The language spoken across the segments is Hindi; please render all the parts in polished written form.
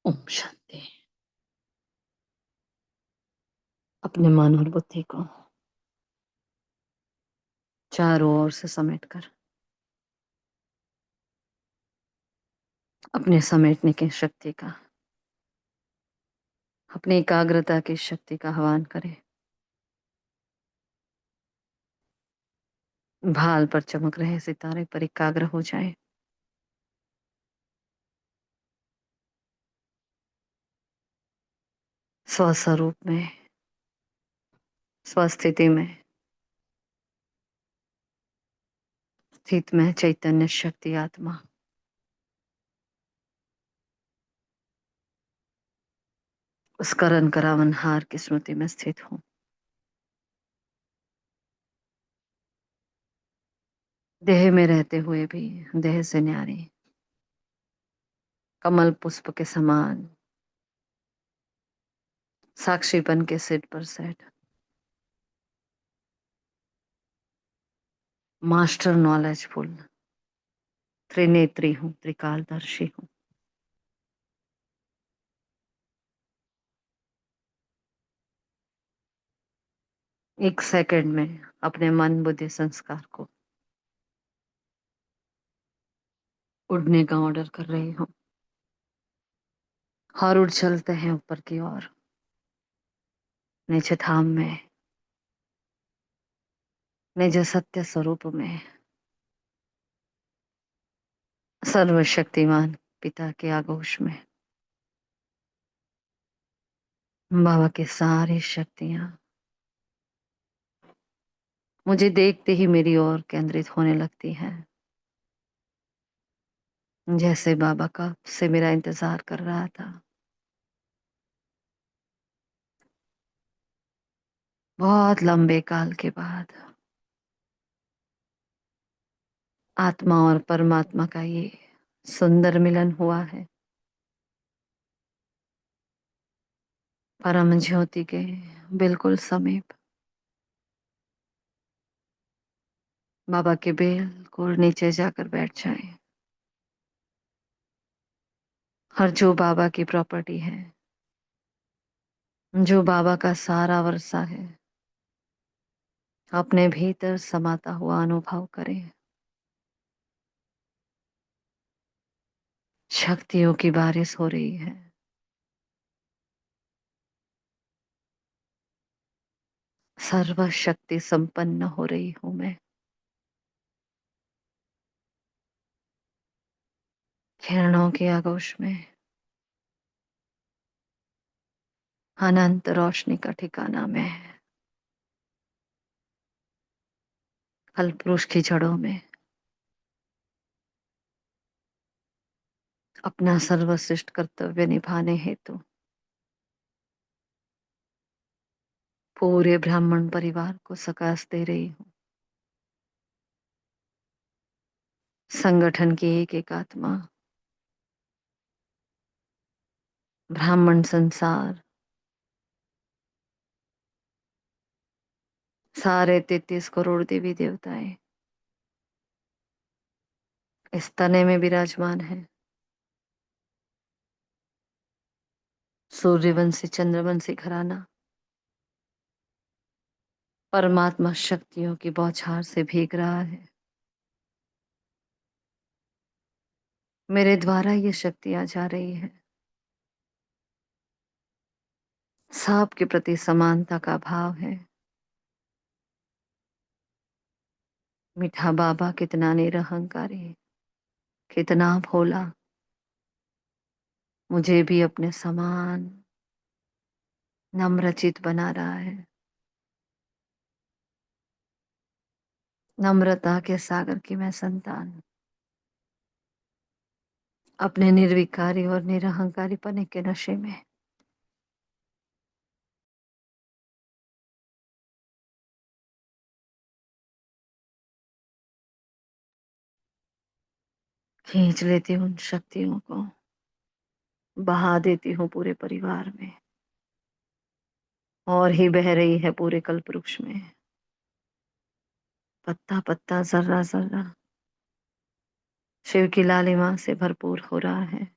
ओम शांति। अपने मन और बुद्धि को चारों ओर से समेटकर अपने समेटने की शक्ति का, अपनी एकाग्रता की शक्ति का आह्वान करें। भाल पर चमक रहे सितारे पर एकाग्र हो जाए। स्वस्वरूप में, स्वस्थिति में स्थित में चैतन्य शक्ति आत्मा उस करण करावन हार की स्मृति में स्थित हूँ। देह में रहते हुए भी देह से न्यारी कमल पुष्प के समान साक्षीपन के सिर पर सेट मास्टर नॉलेजफुल त्रिनेत्री हूँ, त्रिकालदर्शी हूँ। एक सेकंड में अपने मन बुद्धि संस्कार को उड़ने का ऑर्डर कर रही हूँ और उड़ चलते हैं ऊपर की ओर, नीचे धाम में, निज सत्य स्वरूप में, सर्वशक्तिमान पिता के आगोश में। बाबा की सारी शक्तियां मुझे देखते ही मेरी ओर केंद्रित होने लगती हैं, जैसे बाबा कब से मेरा इंतजार कर रहा था। बहुत लंबे काल के बाद आत्मा और परमात्मा का ये सुंदर मिलन हुआ है। परम ज्योति के बिल्कुल समीप, बाबा के बिल्कुल नीचे जाकर बैठ जाए। और जो बाबा की प्रॉपर्टी है, जो बाबा का सारा वर्षा है, अपने भीतर समाता हुआ अनुभव करें। शक्तियों की बारिश हो रही है। सर्वशक्ति संपन्न हो रही हूं मैं। किरणों के आगोश में अनंत रोशनी का ठिकाना मैं, कल्प वृक्ष की जड़ों में अपना सर्वश्रेष्ठ कर्तव्य निभाने हेतु पूरे ब्राह्मण परिवार को सकाश दे रही हूँ। संगठन की एक एक आत्मा, ब्राह्मण संसार, सारे 33 करोड़ देवी देवताएं इस तने में विराजमान है। सूर्यवंशी चंद्रवंशी घराना परमात्मा शक्तियों की बौछार से भीग रहा है। मेरे द्वारा ये शक्तियां जा रही है। सब के प्रति समानता का भाव है। मीठा बाबा कितना निरहंकारी, कितना भोला, मुझे भी अपने समान नम्रचित बना रहा है। नम्रता के सागर की मैं संतान, अपने निर्विकारी और निरहंकारी पने के नशे में खींच लेती हूँ उन शक्तियों को, बहा देती हूँ पूरे परिवार में, और ही बह रही है पूरे कल्प वृक्ष में। पत्ता पत्ता जर्रा जर्रा शिव की लालिमा से भरपूर हो रहा है।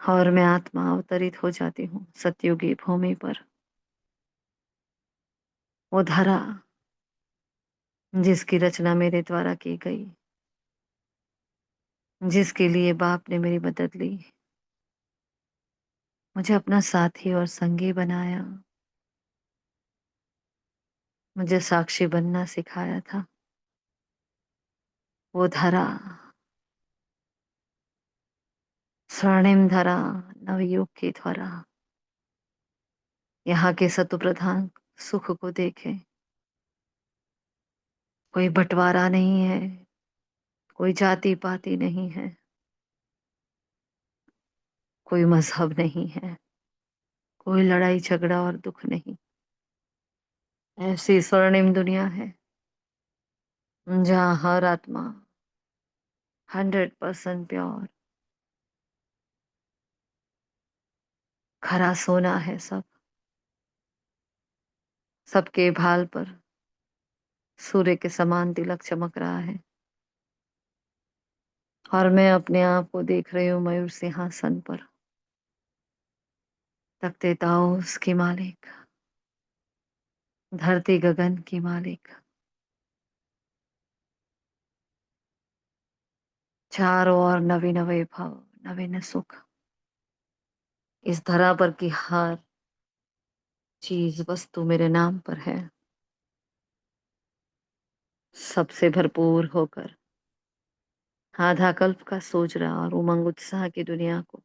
और मैं आत्मा अवतरित हो जाती हूँ सतयुगी भूमि पर। वो धरा जिसकी रचना मेरे द्वारा की गई, जिसके लिए बाप ने मेरी मदद ली, मुझे अपना साथी और संगी बनाया, मुझे साक्षी बनना सिखाया था। वो धरा, स्वर्णिम धरा, नवयुग की धरा, यहाँ के सतु प्रधान सुख को देखे। कोई बंटवारा नहीं है, कोई जाति पाति नहीं है, कोई मजहब नहीं है, कोई लड़ाई झगड़ा और दुख नहीं। ऐसी स्वर्णिम दुनिया है जहाँ हर आत्मा 100% प्योर, खरा सोना है सब। सबके भाल पर सूर्य के समान तिलक चमक रहा है। और मैं अपने आप को देख रही हूँ मयूर सिंहासन पर, तख्ते ताऊस की मालिक, धरती गगन की मालिक, चारों ओर नवीन वैभव, नवीन सुख। इस धरा पर की हर चीज वस्तु मेरे नाम पर है, सबसे भरपूर होकर आधा कल्प का सोच रहा और उमंग उत्साह की दुनिया को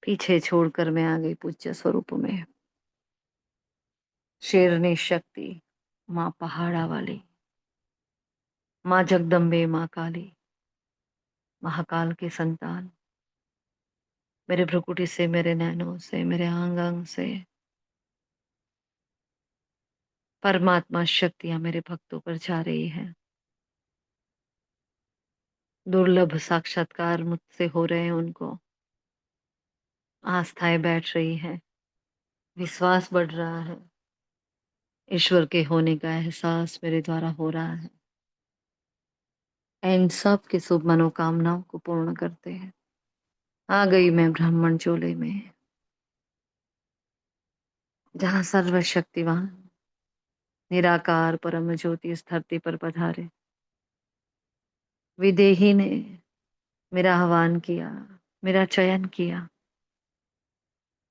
पीछे छोड़कर मैं आ गई पूज्य स्वरूप में। शेरनी शक्ति, माँ पहाड़ा वाली, माँ जगदम्बे, माँ काली, महाकाल की संतान, मेरे भ्रुकुटी से, मेरे नैनों से, मेरे अंग अंग से परमात्मा शक्तियां मेरे भक्तों पर जा रही है। दुर्लभ साक्षात्कार मुझसे हो रहे हैं, उनको आस्थाएं बैठ रही है, विश्वास बढ़ रहा है, ईश्वर के होने का एहसास मेरे द्वारा हो रहा है। इन सब की शुभ मनोकामनाओं को पूर्ण करते हैं। आ गई मैं ब्राह्मण चोले में, जहाँ सर्वशक्तिवान निराकार परम ज्योति इस धरती पर पधारे। विदेही ने मेरा आह्वान किया, मेरा चयन किया,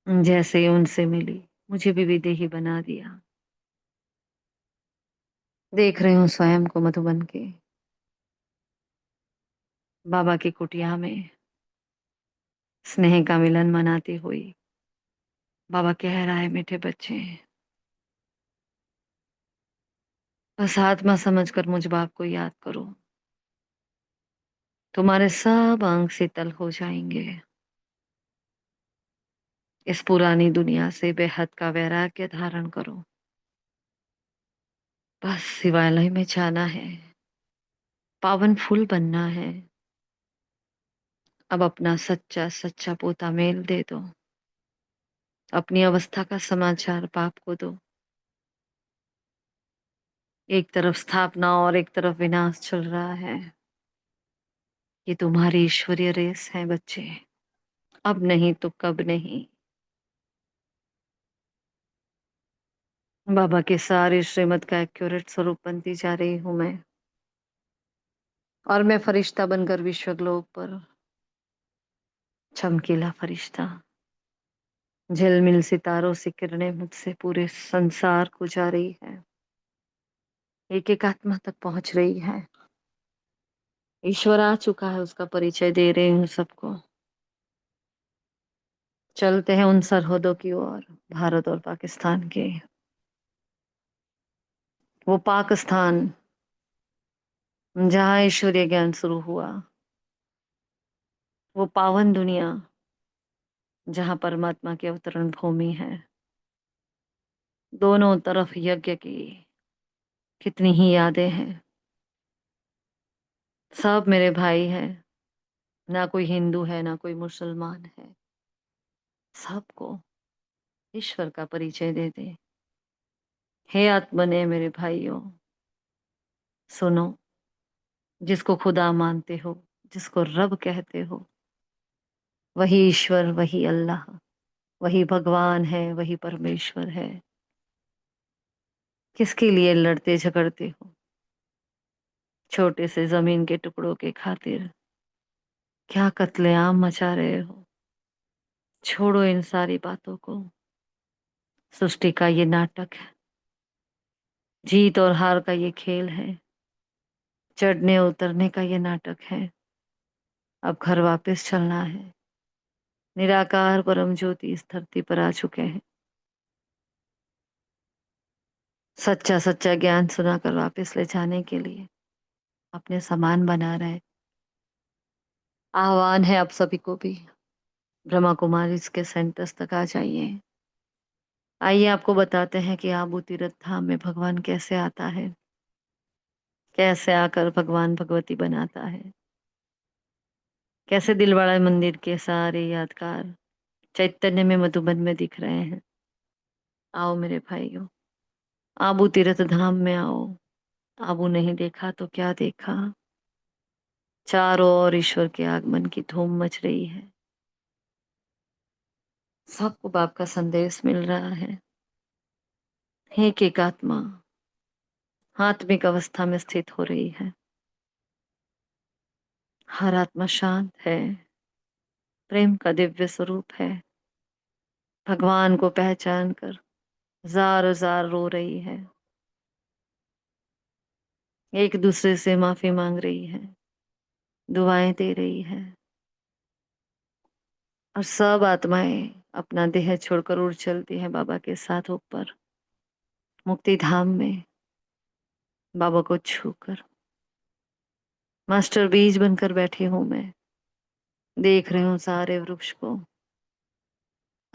जैसे ही उनसे मिली मुझे भी विदेही बना दिया। देख रही हूँ स्वयं को मधुबन के बाबा की कुटिया में स्नेह का मिलन मनाती हुई। बाबा कह रहा है, मीठे बच्चे, बस आत्मा समझकर मुझ बाप को याद करो, तुम्हारे सब अंग शीतल हो जाएंगे। इस पुरानी दुनिया से बेहद का वैराग्य धारण करो। बस शिवालय में जाना है, पावन फूल बनना है। अब अपना सच्चा सच्चा पोता मेल दे दो, अपनी अवस्था का समाचार बाप को दो। एक तरफ स्थापना और एक तरफ विनाश चल रहा है। ये तुम्हारी ईश्वरीय रेस है बच्चे, अब नहीं तो कब नहीं। बाबा के सारे श्रीमत का एक्यूरेट स्वरूप बनती जा रही हूं मैं। और मैं फरिश्ता बनकर विश्वग्लोक पर, चमकीला फरिश्ता, झिलमिल सितारों से किरणें मुझसे पूरे संसार को जा रही है, एक एक आत्मा तक पहुंच रही है। ईश्वर आ चुका है, उसका परिचय दे रही हूँ सबको। चलते हैं उन सरहदों की ओर, भारत और पाकिस्तान के। वो पाकिस्तान जहाँ ईश्वरीय ज्ञान शुरू हुआ, वो पावन दुनिया जहाँ परमात्मा की अवतरण भूमि है। दोनों तरफ यज्ञ की कितनी ही यादें हैं। सब मेरे भाई हैं, ना कोई हिंदू है ना कोई मुसलमान है। सबको ईश्वर का परिचय दे दे। हे आत्मने मेरे भाइयों, सुनो, जिसको खुदा मानते हो, जिसको रब कहते हो, वही ईश्वर, वही अल्लाह, वही भगवान है, वही परमेश्वर है। किसके लिए लड़ते झगड़ते हो? छोटे से ज़मीन के टुकड़ों के खातिर क्या कत्लेआम मचा रहे हो? छोड़ो इन सारी बातों को। सृष्टि का ये नाटक है, जीत और हार का ये खेल है, चढ़ने उतरने का ये नाटक है। अब घर वापस चलना है। निराकार परम ज्योति इस धरती पर आ चुके हैं। सच्चा सच्चा ज्ञान सुनाकर वापस ले जाने के लिए अपने समान बना रहे। आह्वान है आप सभी को भी, ब्रह्मा कुमारी के सेंटर्स तक आ जाइए। आइए आपको बताते हैं कि आबू तीरथ धाम में भगवान कैसे आता है, कैसे आकर भगवान भगवती बनाता है, कैसे दिलवाड़ा मंदिर के सारे यादगार चैतन्य में मधुबन में दिख रहे हैं। आओ मेरे भाइयों, आबू तीरथ धाम में आओ। आबू नहीं देखा तो क्या देखा। चारों ओर ईश्वर के आगमन की धूम मच रही है। सबको बाप का संदेश मिल रहा है। हे एक आत्मा आत्मिक अवस्था में स्थित हो रही है। हर आत्मा शांत है, प्रेम का दिव्य स्वरूप है। भगवान को पहचान कर जार जार रो रही है, एक दूसरे से माफी मांग रही है, दुआएं दे रही है। और सब आत्माएं अपना देह छोड़कर उड़ चलती हैं बाबा के साथ ऊपर मुक्ति धाम में, बाबा को छूकर। मास्टर बीज बनकर बैठी हूं मैं, देख रही हूँ सारे वृक्ष को,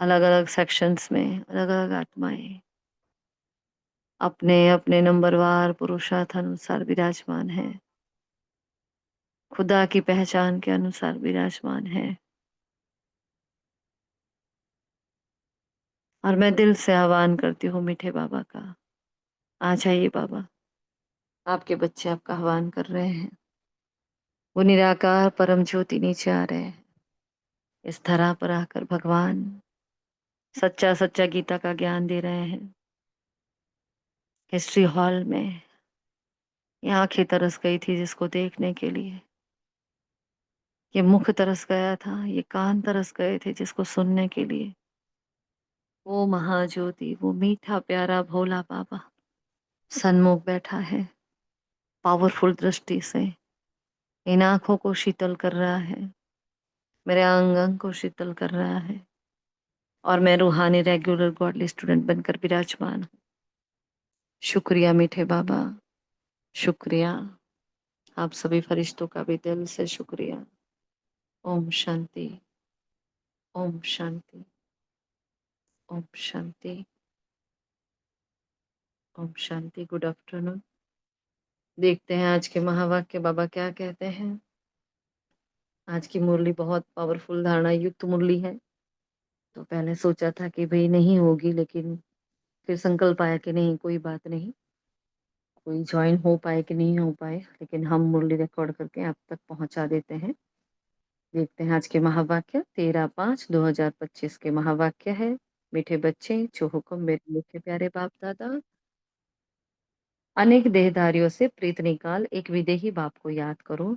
अलग अलग सेक्शंस में अलग अलग आत्माएं अपने अपने नंबरवार पुरुषार्थ अनुसार विराजमान है, खुदा की पहचान के अनुसार विराजमान है। और मैं दिल से आह्वान करती हूँ मीठे बाबा का, आ जाइए बाबा। आपके बच्चे आपका आह्वान कर रहे हैं। वो निराकार परम ज्योति नीचे आ रहे हैं। इस धरा पर आकर भगवान सच्चा सच्चा गीता का ज्ञान दे रहे हैं। हिस्ट्री हॉल में ये आंखें तरस गई थी जिसको देखने के लिए, ये मुख तरस गया था, ये कान तरस गए थे जिसको सुनने के लिए। वो महाज्योति, वो मीठा प्यारा भोला बाबा सन्मुख बैठा है, पावरफुल दृष्टि से इन आंखों को शीतल कर रहा है, मेरे अंग अंग को शीतल कर रहा है। और मैं रूहानी रेगुलर गॉडली स्टूडेंट बनकर विराजमान हूँ। शुक्रिया मीठे बाबा, शुक्रिया। आप सभी फरिश्तों का भी दिल से शुक्रिया। ओम शांति, ओम शांति, ओम शांति, ओम शांति। Good afternoon. देखते हैं आज के महावाक्य बाबा क्या कहते हैं। आज की मुरली बहुत पावरफुल धारणा युक्त मुरली है। तो पहले सोचा था कि भाई नहीं होगी, लेकिन फिर संकल्प आया कि नहीं, कोई बात नहीं, कोई ज्वाइन हो पाए कि नहीं हो पाए, लेकिन हम मुरली रिकॉर्ड करके आप तक पहुंचा देते हैं। देखते हैं आज के महावाक्य। 13/5/2025 के महावाक्य है। मीठे बच्चे, जो हुक्म मेरे मीठे प्यारे बाप दादा, अनेक देहधारियों से प्रीत निकाल एक विदेही बाप को याद करो,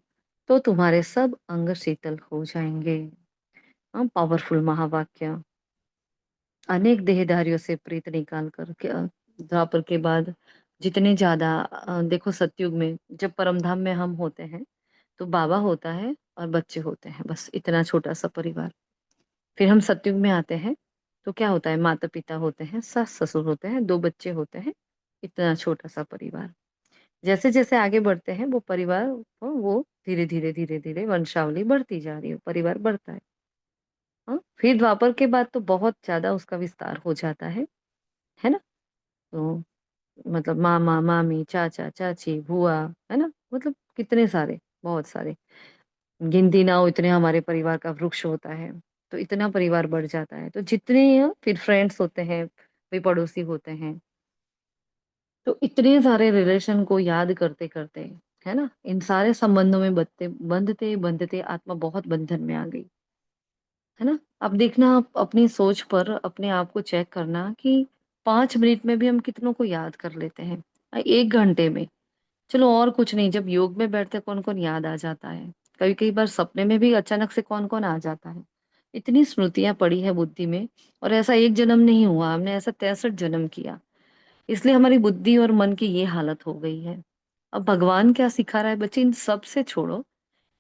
तो तुम्हारे सब अंग शीतल हो जाएंगे। हाँ, पावरफुल महावाक्य। अनेक देहधारियों से प्रीत निकाल कर के द्वापर के बाद जितने ज्यादा देखो सतयुग में जब परमधाम में हम होते हैं तो बाबा होता है और बच्चे होते हैं, बस इतना छोटा सा परिवार। फिर हम सतयुग में आते हैं तो क्या होता है, माता पिता होते हैं, सास ससुर होते हैं, दो बच्चे होते हैं, इतना छोटा सा परिवार। जैसे जैसे आगे बढ़ते हैं वो परिवार वो धीरे धीरे धीरे धीरे वंशावली बढ़ती जा रही है, परिवार बढ़ता है। हाँ, फिर द्वापर के बाद तो बहुत ज्यादा उसका विस्तार हो जाता है ना। तो मतलब मामा मामी चाचा चाची बुआ, है ना, मतलब कितने सारे, बहुत सारे, गिनती ना हो इतने हमारे परिवार का वृक्ष होता है। तो इतना परिवार बढ़ जाता है, तो जितने फिर फ्रेंड्स होते हैं, फिर पड़ोसी होते हैं, तो इतने सारे रिलेशन को याद करते करते, है ना, इन सारे संबंधों में बंधते बंधते बंधते आत्मा बहुत बंधन में आ गई, है ना? अब देखना आप अपनी सोच पर अपने आप को चेक करना कि 5 मिनट में भी हम कितनों को याद कर लेते हैं। 1 घंटे में, चलो और कुछ नहीं, जब योग में बैठते कौन-कौन याद आ जाता है। कई-कई बार सपने में भी अचानक से कौन-कौन आ जाता है। इतनी स्मृतियाँ पड़ी है बुद्धि में और ऐसा 1 जन्म नहीं हुआ, हमने ऐसा 63 जन्म किया। इसलिए हमारी बुद्धि और मन की ये हालत हो गई है। अब भगवान क्या सिखा रहा है बच्चे, इन सब से छोड़ो।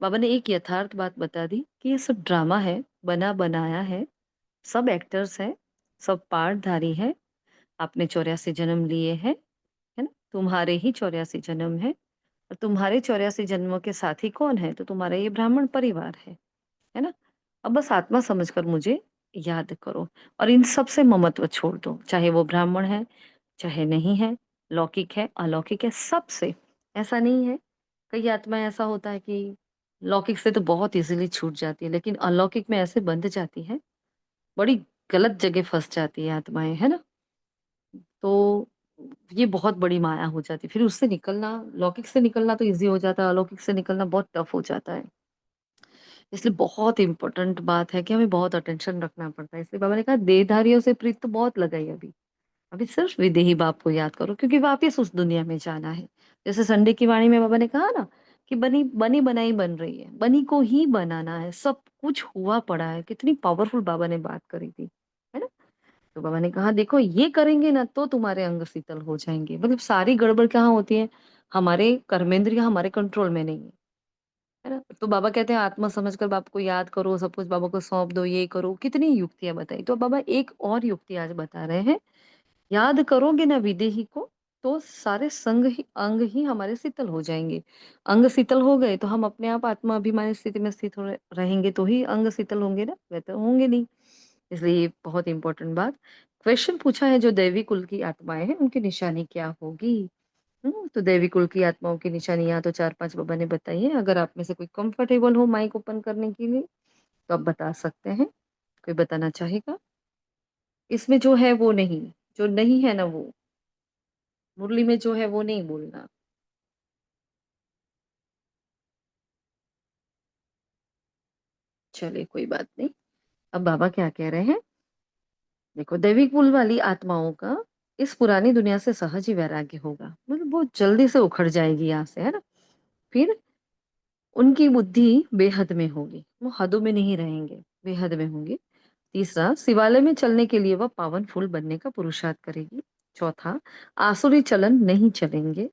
बाबा ने एक यथार्थ बात बता दी कि ये सब ड्रामा है, बना-बनाया है, सब एक्टर्स हैं, सब पार्टधारी हैं। आपने 84 जन्म लिए हैं, है ना? तुम्हारे ही 84 जन्म हैं और तुम्हारे 84 जन्मों के साथी कौन है? तो तुम्हारा ये ब्राह्मण परिवार है ना? अब बस आत्मा समझकर मुझे याद करो और इन सब से ममत्व छोड़ दो, चाहे वो ब्राह्मण है, चाहे नहीं है, लौकिक है, अलौकिक है, सबसे। ऐसा नहीं है, कई आत्माएँ ऐसा होता है कि लौकिक से तो बहुत ईज़िली छूट जाती है, लेकिन अलौकिक में ऐसे बंध जाती हैं, बड़ी गलत जगह फँस जाती है आत्माएँ, है ना? तो ये बहुत बड़ी माया हो जाती है, फिर उससे निकलना, लौकिक से निकलना तो ईज़ी हो जाता है, अलौकिक से निकलना बहुत टफ़ हो जाता है। इसलिए बहुत इम्पोर्टेंट बात है कि हमें बहुत अटेंशन रखना पड़ता है। इसलिए बाबा ने कहा देहधारियों से प्रीत तो बहुत लगाई अभी। अभी सिर्फ विदेही बाप को याद करो क्योंकि वापस उस दुनिया में जाना है। जैसे संडे की वाणी में बाबा ने कहा ना कि बनी बनी बनाई बन रही है, बनी को ही बनाना है, सब कुछ हुआ पड़ा है। कितनी पावरफुल बाबा ने बात करी थी, है ना? तो बाबा ने कहा देखो ये करेंगे ना तो तुम्हारे अंग शीतल हो जाएँगे। मतलब सारी गड़बड़ कहाँ होती है? हमारे कर्मेंद्रिय हमारे कंट्रोल में नहीं है। है ना? तो बाबा कहते हैं आत्मा समझकर बाप को याद करो, सब कुछ बाबा को सौंप दो, ये करो, कितनी युक्तियाँ बताई। तो बाबा एक और युक्ति आज बता रहे हैं, याद करोगे ना विदेही को, तो सारे अंग ही हमारे शीतल हो जाएँगे। अंग शीतल हो गए तो हम अपने आप आत्मा अभिमानी स्थिति में स्थित हो रहेंगे तो ही अंग शीतल होंगे ना, वैसे होंगे नहीं। इसलिए ये बहुत इम्पोर्टेंट बात। क्वेश्चन पूछा है जो दैवी कुल की आत्माएँ हैं, उनकी निशानी क्या होगी? तो दैवी कुल की आत्माओं की निशानियाँ तो 4-5 बाबा ने बताई है। अगर आप में से कोई कंफर्टेबल हो माइक ओपन करने के लिए, तो आप बता सकते हैं। कोई बताना चाहेगा? इसमें जो है वो नहीं, जो नहीं है ना वो, मुरली में जो है वो नहीं बोलना। चलिए कोई बात नहीं। अब बाबा क्या कह रहे हैं? देखो दैवी कुल वाली आत्माओं का इस पुरानी दुनिया से सहज ही वैराग्य होगा। मतलब बहुत जल्दी से उखड़ जाएगी यहाँ से, है ना? फिर उनकी बुद्धि बेहद में होगी। वो हदों में नहीं रहेंगे, बेहद में होंगे। तीसरा, शिवालय में चलने के लिए वह पावन फूल बनने का पुरुषार्थ करेगी। चौथा, आसुरी चलन नहीं चलेंगे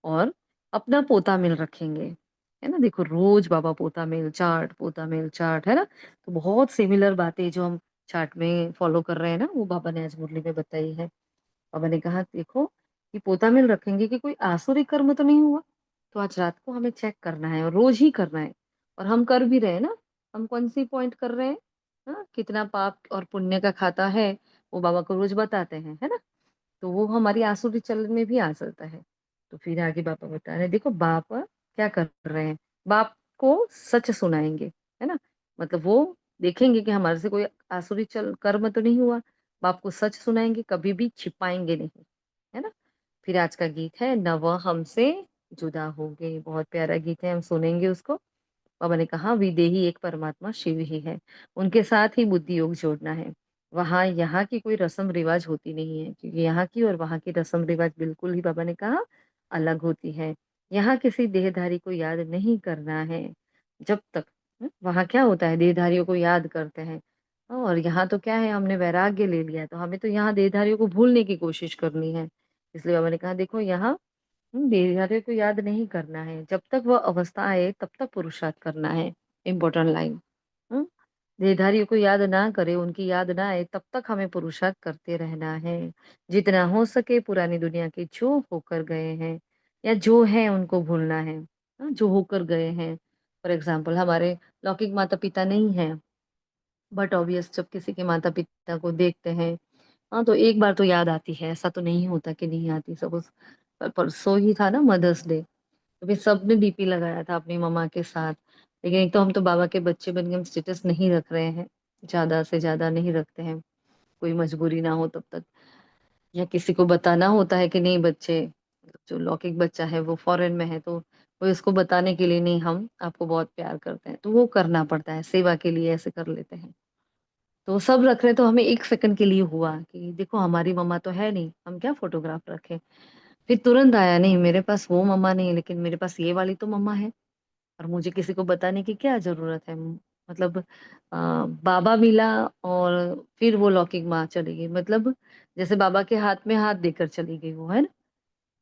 और अपना पोता मिल रखेंगे। है ना? देखो रोज बाबा पोता मिल चार्ट, है ना? तो बहुत सिमिलर बातें जो हम चार्ट में फॉलो कर रहे हैं ना, वो बाबा ने आज मुरली में बताई है। और मैंने कहा देखो कि पोता मिल रखेंगे कि कोई आसुरी कर्म तो नहीं हुआ। तो आज रात को हमें चेक करना है और रोज ही करना है और हम कर भी रहे हैं ना। हम कौन सी पॉइंट कर रहे हैं? हाँ, कितना पाप और पुण्य का खाता है वो बाबा को रोज बताते हैं, है ना? तो वो हमारी आसुरी चलन में भी आ सकता है। तो फिर आगे पापा बता रहे हैं, देखो बाप क्या कर रहे हैं, बाप को सच सुनाएँगे, है ना? मतलब वो देखेंगे कि हमारे से कोई आसुरी चल कर्म तो नहीं हुआ, बाप को सच सुनाएँगे, कभी भी छिपाएँगे नहीं, है ना? फिर आज का गीत है नव हमसे जुदा हो गए, बहुत प्यारा गीत है, हम सुनेंगे उसको। बाबा ने कहा विदेही एक परमात्मा शिव ही है, उनके साथ ही बुद्धि योग जोड़ना है। वहाँ यहाँ की कोई रस्म-रिवाज होती नहीं है क्योंकि यहाँ की और वहाँ की रस्म-रिवाज बिल्कुल ही बाबा ने कहा अलग होती है। यहाँ किसी देहधारी को याद नहीं करना है जब तक वहाँ क्या होता है देहधारियों को याद करते हैं और यहाँ तो क्या है हमने वैराग्य ले लिया तो हमें तो यहाँ देहधारियों को भूलने की कोशिश करनी है। इसलिए बाबा ने कहा देखो यहाँ देहधारियों को याद नहीं करना है, जब तक वह अवस्था आए तब तक पुरुषार्थ करना है। Important line. हुँ? देहधारियों को याद ना करें, उनकी याद ना आए तब तक हमें पुरुषार्थ करते रहना है। जितना हो सके पुरानी दुनिया के जो होकर गए हैं या जो हैं उनको भूलना है। जो होकर गए हैं। फॉर एग्ज़ाम्पल हमारे लौकिक माता-पिता नहीं हैं, बट ऑब्वियस जब किसी के माता-पिता को देखते हैं तो एक बार तो याद आती है, ऐसा तो नहीं होता कि नहीं आती। सपोज़ परसों ही था ना मदर्स डे, तो फिर सबने डीपी लगाया था अपनी मम्मा के साथ। लेकिन एक तो हम तो बाबा के बच्चे बन के हम स्टेटस नहीं रख रहे हैं, ज़्यादा से ज़्यादा नहीं रखते हैं, कोई मजबूरी ना हो तब तक। या किसी को बताना होता है कि नहीं बच्चे जो लौकिक बच्चा है वो फ़ॉरेन में है, तो वो इसको बताने के लिए नहीं हम आपको बहुत प्यार करते हैं, तो वो करना पड़ता है, सेवा के लिए ऐसे कर लेते हैं। तो सब रख रहे तो हमें 1 सेकंड के लिए हुआ कि देखो हमारी मम्मा तो है नहीं, हम क्या फ़ोटोग्राफ रखें? फिर तुरंत आया नहीं मेरे पास वो मम्मा नहीं है लेकिन मेरे पास ये वाली तो मम्मा है और मुझे किसी को बताने की क्या ज़रूरत है? मतलब बाबा मिला और फिर वो लौकिक माँ चली गई। मतलब जैसे बाबा के हाथ में हाथ देकर चली गई वो, है ना?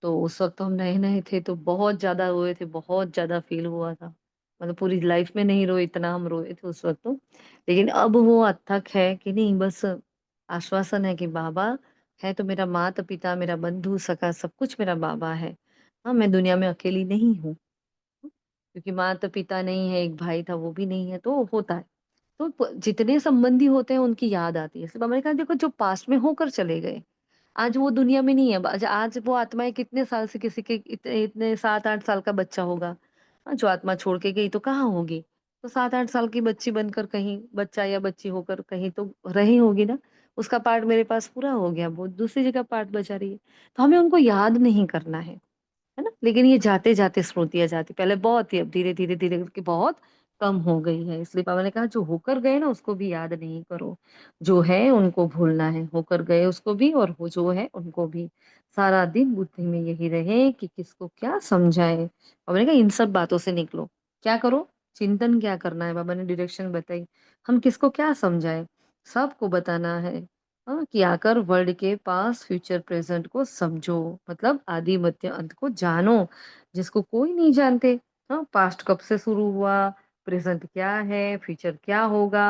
तो उस वक़्त तो हम नए-नए थे तो बहुत ज़्यादा रोए थे, बहुत ज़्यादा फ़ील हुआ था। मतलब पूरी लाइफ़ में नहीं रोए इतना हम रोए थे उस वक़्त तो। लेकिन अब वो अथक है कि नहीं बस आश्वासन है कि बाबा है तो मेरा माता-पिता, मेरा बंधु, सखा सब कुछ मेरा बाबा है। हाँ, मैं दुनिया में अकेली नहीं हूँ। क्योंकि माता-पिता नहीं है, एक भाई था वो भी नहीं है तो होता है। तो जितने संबंधी होते हैं उनकी याद आती है। इसलिए मैंने कहा देखो जो पास्ट में होकर चले गए आज वो दुनिया में नहीं है। आज वो आत्माएँ कितने साल से किसी के इतने इतने 7-8 साल का बच्चा होगा, जो आत्मा छोड़ के गई तो कहाँ होगी? तो 7-8 साल की बच्ची बनकर कहीं बच्चा या बच्ची होकर कहीं तो रही होगी ना। उसका पार्ट मेरे पास पूरा हो गया, वो दूसरी जगह पार्ट बचा रही है। तो हमें उनको याद नहीं करना है ना? लेकिन ये जाते-जाते स्मृतियाँ जाती पहले बहुत थी, अब धीरे-धीरे, धीरे करके बहुत कम हो गई है। इसलिए बाबा ने कहा जो होकर गए ना उसको भी याद नहीं करो। जो है उनको भूलना है, होकर गए उसको भी और वो जो है उनको भी। सारा दिन बुद्धि में यही रहे कि किसको क्या समझाएँ। बाबा ने कहा इन सब बातों से निकलो। क्या करो? चिंतन क्या करना है? बाबा ने डायरेक्शन बताई। हम किसको क्या समझाएँ? सबको बताना है। कि आकर वर्ल्ड के पास्ट, फ्यूचर, प्रेज़ेंट को समझो। मतलब आदि, मध्य, अंत को जानो, जिसको कोई नहीं जानते। पास्ट कब से शुरू हुआ, प्रेज़ेंट क्या है, फ्यूचर क्या होगा,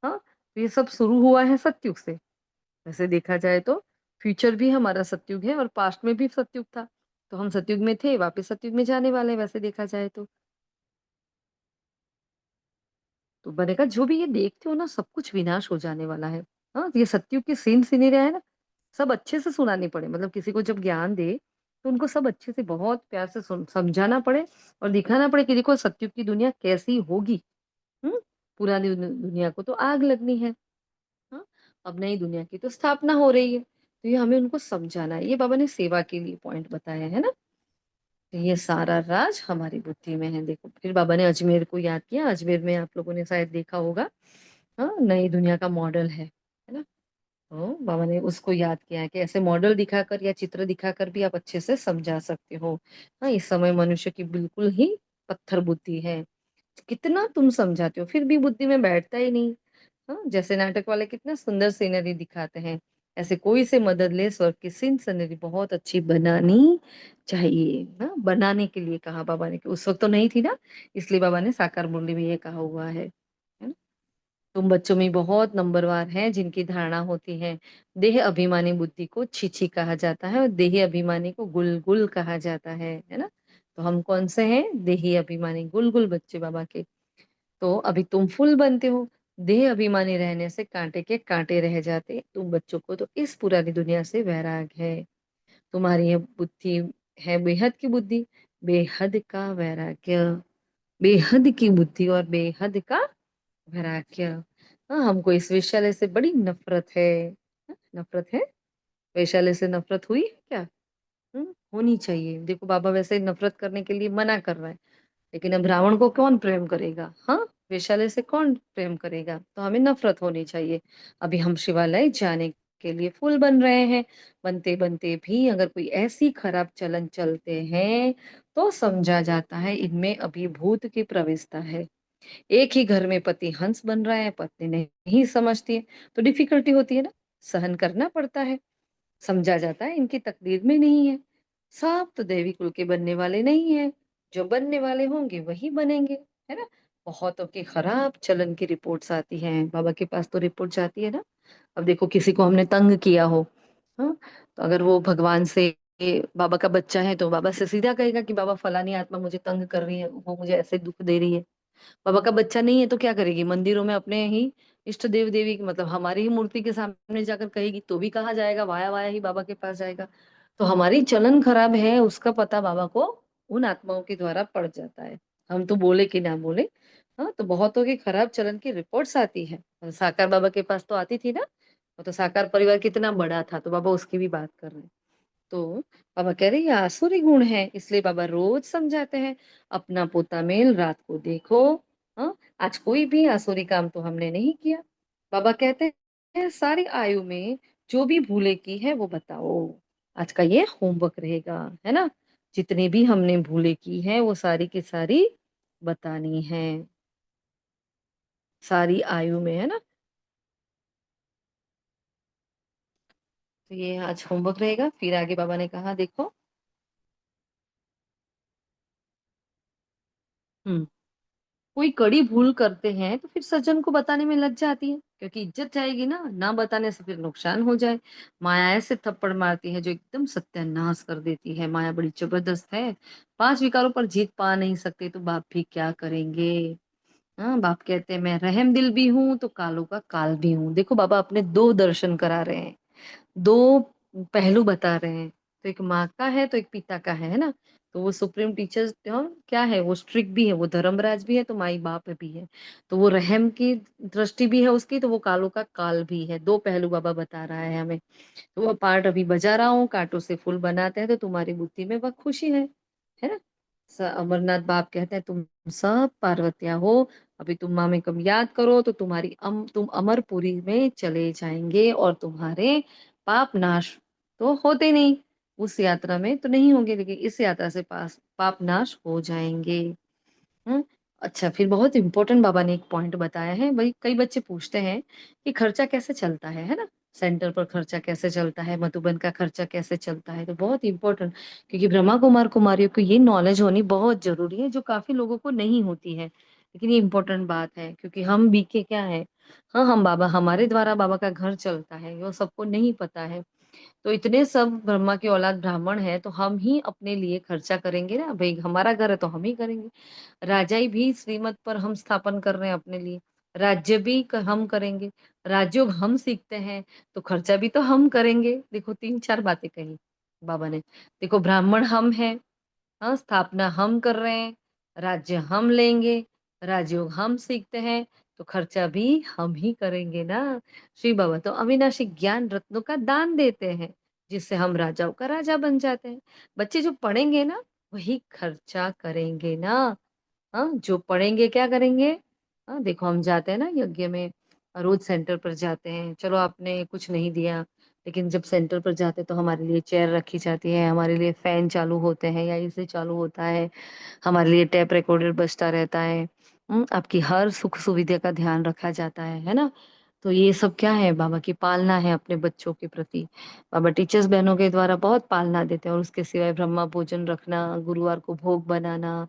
तो ये सब शुरू हुआ है सतयुग से। वैसे देखा जाए तो फ्यूचर भी हमारा सतयुग है और पास्ट में भी सतयुग था। तो हम सतयुग में थे, वापस सतयुग में जाने वाले हैं वैसे देखा जाए तो। तो मैंने कहा जो भी ये देखते हो ना सब कुछ विनाश हो जाने वाला है। ये सतयुग की सीन सिनेरिया है ना, सब अच्छे से सुनानी पड़े मतलब किसी को जब ज्ञान दे, तो उनको सब अच्छे से बहुत प्यार से समझाना पड़े और दिखाना पड़े कि देखो सतयुग की दुनिया कैसी होगी। हुँ? पुरानी दुनिया को तो आग लगनी है। हाँ? अब नई दुनिया की तो स्थापना हो रही है। तो ये हमें उनको समझाना है। ये बाबा ने सेवा के लिए पॉइंट बताया है ना? तो ये सारा राज हमारी बुद्धि में है देखो। फिर बाबा ने अजमेर को याद किया, अजमेर में आप लोगों ने शायद देखा होगा। नई दुनिया का मॉडल है ना? तो बाबा ने उसको याद किया है कि ऐसे मॉडल दिखाकर या चित्र दिखाकर भी आप अच्छे से समझा सकते हो। इस समय मनुष्य की बिल्कुल ही पत्थर बुद्धि है। कितना तुम समझाते हो फिर भी बुद्धि में बैठता ही नहीं। जैसे नाटक वाले कितना सुंदर सीनरी दिखाते हैं, ऐसे कोई से मदद ले स्वर्ग की सीन सीनरी बहुत अच्छी बनानी चाहिए। बनाने के लिए कहा बाबा ने कि उस वक़्त तो नहीं थी ना, इसलिए बाबा ने साकार मुरली में ये कहा हुआ है ना? तुम बच्चों में बहुत नंबरवार हैं जिनकी धारणा होती है देह अभिमानी बुद्धि को छी-छी कहा जाता है और देही अभिमानी को गुल-गुल कहा जाता है ना? तो हम कौन से हैं? देही अभिमानी गुल-गुल बच्चे बाबा के। तो अभी तुम फूल बनते हो, देह अभिमानी रहने से काँटे के काँटे रह जाते। तुम बच्चों को तो इस पुरानी दुनिया से वैराग है। तुम्हारी ये बुद्धि है बेहद की बुद्धि, बेहद का वैराग्य, बेहद की बुद्धि और बेहद का वैराग्य। हमको इस वेश्यालय से बड़ी नफ़रत है। नफ़रत है? वेश्यालय से नफ़रत हुई है क्या? होनी चाहिए। देखो बाबा वैसे नफ़रत करने के लिए मना कर रहा है। लेकिन अब रावण को कौन प्रेम करेगा? वेश्यालय से कौन प्रेम करेगा? तो हमें नफ़रत होनी चाहिए। अभी हम शिवालय जाने के लिए फूल बन रहे हैं। बनते-बनते भी अगर कोई ऐसी खराब चलन चलते हैं, तो समझा जाता है इनमें अभी भूत की प्रवेशता है। एक ही घर में पति हंस बन रहा है, पत्नी नहीं समझती है, तो डिफ़िकल्टी होती है ना, सहन करना पड़ता है। समझा जाता है इनकी तकदीर में नहीं है। सब तो देवी कुल के बनने वाले नहीं हैं, जो बनने वाले होंगे वही बनेंगे, है ना? बहुतों की खराब चलन की रिपोर्ट्स आती हैं, बाबा के पास तो रिपोर्ट जाती है ना। अब देखो किसी को हमने तंग किया हो, तो अगर वो भगवान से बाबा का बच्चा है तो बाबा से सीधा कहेगा कि बाबा फलानी आत्मा मुझे तंग कर रही है, वो मुझे ऐसे दुःख दे रही है। बाबा का बच्चा नहीं है तो क्या करेगी? मंदिरों में अपने ही इष्ट देव-देवी मतलब हमारी ही मूर्ति के सामने जाकर कहेगी तो भी कहा जाएगा, वाया-वाया ही बाबा के पास जाएगा। तो हमारी चलन खराब है उसका पता बाबा को उन आत्माओं के द्वारा पड़ जाता है। हम तो बोले कि ना बोले, तो बहुतों की खराब चलन की रिपोर्ट्स आती है। साकार बाबा के पास तो आती थी ना, वो तो साकार परिवार कितना बड़ा था तो बाबा उसकी भी बात कर रहे हैं। तो बाबा कह रहे हैं ये आसुरी गुण है इसलिए बाबा रोज समझाते हैं अपना पोता मेल रात को देखो। हाँ आज कोई भी आसुरी काम तो हमने नहीं किया। बाबा कहते हैं सारी आयु में जो भी भूले की है वो बताओ। आज का ये होमवर्क रहेगा, है ना? जितने भी हमने भूले की है वो सारी की सारी बतानी है, सारी आयु में, है ना? तो ये आज होमवर्क रहेगा। फिर आगे बाबा ने कहा देखो, हम्म, कोई कड़ी भूल करते हैं तो फिर सज्जन को बताने में लग जाती है, क्योंकि इज्जत जाएगी ना, ना बताने से फिर नुकसान हो जाए। माया ऐसे थप्पड़ मारती है जो एकदम सत्यानाश कर देती है। माया बड़ी जबरदस्त है। 5 विकारों पर जीत पा नहीं सकते तो बाप भी क्या करेंगे। हाँ, बाप कहते हैं मैं रहम दिल भी हूं तो कालों का काल भी हूँ। देखो बाबा अपने 2 दर्शन करा रहे हैं, 2 पहलू बता रहे हैं। तो एक माँ का है तो एक पिता का है ना? तो वो सुप्रीम टीचर क्या है, वो स्ट्रिक्ट भी है, वो धर्मराज भी है तो माई बाप भी है। तो वो रहम की दृष्टि भी है उसकी, तो वो कालों का काल भी है। 2 पहलू बाबा बता रहा है हमें। तो वो पार्ट अभी बजा रहा हूँ, कांटों से फूल बनाते हैं तो तुम्हारी बुद्धि में वह खुशी है ना? अमरनाथ बाप कहते हैं तुम सब पार्वतियां हो, अभी तुम माँ में कम याद करो तो तुम अमरपुरी में चले जाएंगे और तुम्हारे पाप नाश तो होते नहीं, उस यात्रा में तो नहीं होंगे, लेकिन इस यात्रा से पास पाप नाश हो जाएंगे। हुँ। अच्छा, फिर बहुत इम्पोर्टेंट बाबा ने एक पॉइंट बताया है। वही कई बच्चे पूछते हैं कि खर्चा कैसे चलता है ना? सेंटर पर खर्चा कैसे चलता है? मधुबन का खर्चा कैसे चलता है? तो बहुत इम्पोर्टेंट, क्योंकि ब्रह्मा कुमार कुमारियों को ये नॉलेज होनी बहुत ज़रूरी है, जो काफ़ी लोगों को नहीं होती है। लेकिन ये इम्पोर्टेंट बात है, क्योंकि हम बीके क्या हैं? हाँ, हम बाबा हमारे द्वारा बाबा का घर चलता है, वो सबको नहीं पता है। तो इतने सब ब्रह्मा की औलाद ब्राह्मण है, तो हम ही अपने लिए खर्चा करेंगे ना भई, हमारा घर है तो हम ही करेंगे। राजाई भी श्रीमत पर हम स्थापन कर रहे हैं अपने लिए, राज्य भी हम करेंगे, राजयोग हम सीखते हैं, तो खर्चा भी तो हम करेंगे। देखो 3-4 बातें कही बाबा ने। देखो ब्राह्मण हम हैं, हाँ, स्थापना हम कर रहे हैं, राज्य हम लेंगे, राजयोग हम सीखते हैं, तो खर्चा भी हम ही करेंगे ना। श्री बाबा तो अविनाशी ज्ञान रत्नों का दान देते हैं, जिससे हम राजाओं का राजा बन जाते हैं। बच्चे जो पढ़ेंगे ना, वही खर्चा करेंगे ना। हाँ, जो पढ़ेंगे क्या करेंगे? हाँ, देखो हम जाते हैं ना यज्ञ में, रोज सेंटर पर जाते हैं। चलो आपने कुछ नहीं दिया, लेकिन जब सेंटर पर जाते हैं तो हमारे लिए चेयर रखी जाती है, हमारे लिए फैन चालू होते हैं या एसी चालू होता है, हमारे लिए टेप रिकॉर्डर बजता रहता है। आपकी हर सुख सुविधा का ध्यान रखा जाता है ना? तो ये सब क्या है? बाबा की पालना है अपने बच्चों के प्रति। बाबा टीचर्स बहनों के द्वारा बहुत पालना देते हैं, और उसके सिवाय ब्रह्मा भोजन रखना, गुरुवार को भोग बनाना,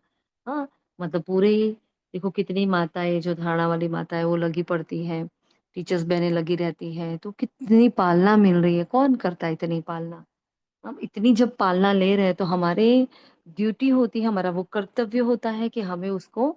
हाँ, मतलब पूरे ही देखो कितनी माताएँ, जो धारणा वाली माता है वो लगी पड़ती हैं, टीचर्स बहनें लगी रहती हैं, तो कितनी पालना मिल रही है, कौन करता है इतनी पालना? हम इतनी जब पालना ले रहे हैं तो हमारे ड्यूटी होती है, हमारा वो कर्तव्य होता है कि हमें उसको